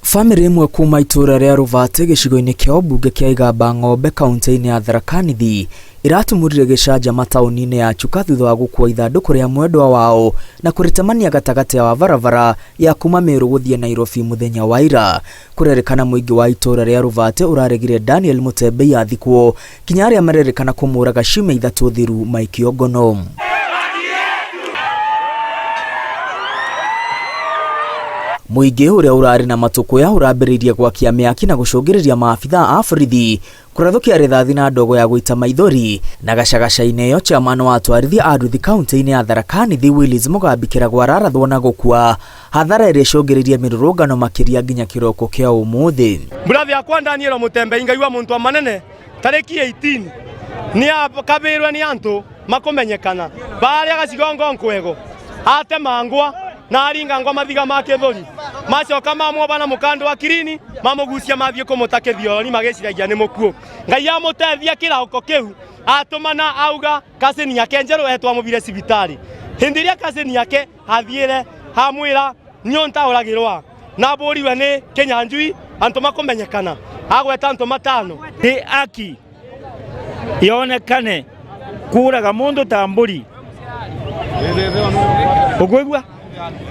Family imwe kuma itura ria Ruvate gicigo-ini kia ubunge kia Igamba Ng'ombe kaunti-ini ya Tharaka Nithi iratumurire gicanja tauni-ini ya Chuka thutha wa gukua ithanduku ria mwendwa wao na kuritamania gatagati wa barabara ya kuma Meru guthie Nairobi muthenya wa ira. Kurerekana muingi wa itura ria Ruvate uraregire Daniel Mutembei athikwo kinya aria marerekana kumuraga ciumia ithatu thiru maikio ngono. Muingi uria urari na matukuya urambiririe gwakia miaki na gucungiriria maabitha a borithi kurathukia rithathi na ndogo ya guita maithori na gacagaca-ini iyo chairman wa atwarithia a nduthi kaunti-ini ya Tharaka Nithi Willis Mugambi kiragwa ararathwo na gukua hathara iria icungiririe mirurungano makiria nginya kiroko kia umuthi. Murathi akwa Daniel Mutembei ngaiwa muntu manene tariki 18 ni kabirwe ni antu makumenyekana baria gacigongo nkwego ate mangwa na aringa ngoma mathiga make thori macoka mamwo bana mukando wa kirini mamugucia mathie kumutake thioni magiciragia ni mukuo ngai amutethia kirauko kiu atumana auga kaseni yake njeru etwa mubire cibitari hindiria kaseni yake athiire hamwira nyonta uragirwa na buriwe ni Kinyanjui antu makumenyekana agweta antu matano ni aki yonekane kuraga mundu tamburi ogwegwa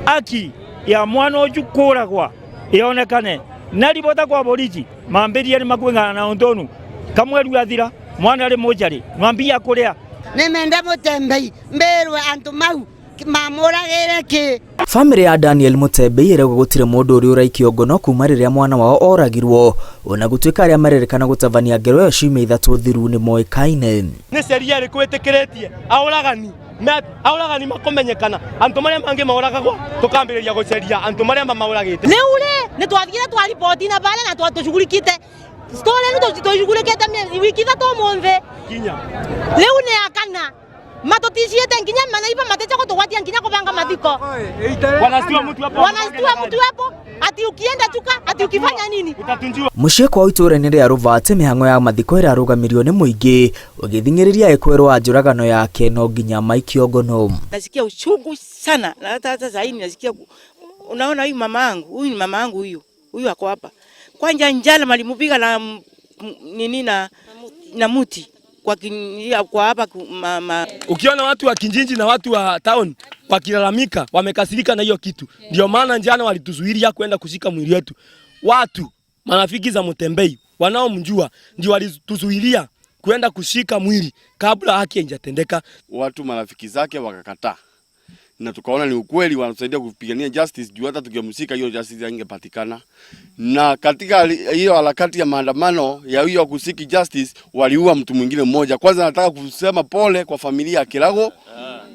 aki ya mwana uju kuragwa ionekane na ribota kwa borithi mambirie ni makwingana na ontonu kamweru athira mwana ari mujari mwambia kuria ni mende Mutembei mberwe antu mau mamuragire ki. Family ya Daniel Mutembei ire gutire mundu uri uraikio ngono kuma riria mwana wao oragirwo ona gutuika aria marerekana gutavania ngero yo ciumia ithatu thiru ni moikaine ni seria ri kwitikiretie auragani makumenyekana antu maria mangi mauragagwa tukambiriria guceria antu maria mauragite ni ule ni twathire twa report na bale na twatushughulikite story ni tushughulikite wiki ithatu munthe kinya leo ni akana matoticiete nginya manaiba matecha kutugwatia nginya kubanga mathiko wanastua mtu hapo ati ukienda Chuka ati ukifanya nini utatunjiwa. Mucie kwa itura-ini ria Ruvate mihango ya mathiko irarugamirio ni muingi ugithingiriria ekwerwo njuragano yake no nginya maikio ngono. Nasikia uchungu sana na hata sasa hivi nasikia, unaona huyu mama yangu huyu ako hapa kwanja njala malimupiga na nini na muti kwa hapa mama. Ukiona watu wa Kinjinji na watu wa town wakilalamika wamekasirika na hiyo kitu, ndio maana njana walituzuilia kwenda kushika mwili wetu. Watu marafiki za Mutembei wanaomjua ndio walituzuilia kwenda kushika mwili kabla haki haijatendeka. Watu marafiki zake wakakataa na tukaona ni ukweli wanatusaidia kupigania justice juu hata tukimshika hiyo justice haingepatikana. Na katika hiyo harakati ya maandamano ya hiyo kusiki justice waliua mtu mwingine mmoja. Kwanza nataka kusema pole kwa familia ya Kirago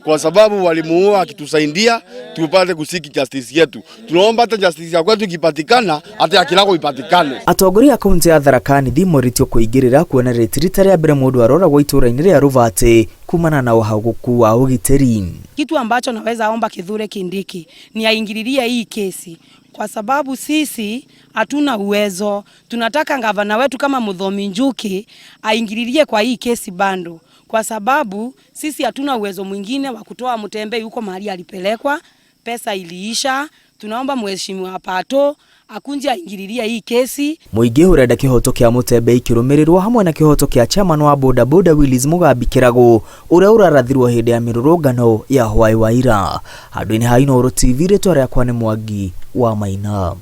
kwa sababu walimuua akitusaidia tupate kusiki justice yetu. Tunaomba hata justice ya kwetu ikipatikana hata ya Kirago ipatikane. Atongoria kaunti ya Tharaka Nithi moritio kuigirira kuona retirita ria mbere mundu arora gwa itura-ini ria Ruvate kumana na uhaguku wa ugiteri. Kitu ambacho naweza omba Kithure Kindiki ni aingililie hii kesi kwa sababu sisi hatuna uwezo. Tunataka gavana wetu kama Muthomi Njuki aingililie kwa hii kesi bando kwa sababu sisi hatuna uwezo mwingine wa kutoa Mutembei huko mahali alipelekwa, pesa iliisha. Tunaomba mheshimiwa Pato akunje aingililia hii kesi. Muingi urenda kihoto kia Mutembei kirumirirwo hamwe na kihoto kia chairman wa boda boda Willis Mugambi Kirago uria urarathirwo hindi ya mirurungano ya hwai wa ira. Handũ-inĩ ha Inooro TV ritwa riakwa ni Mwangi wa Maina.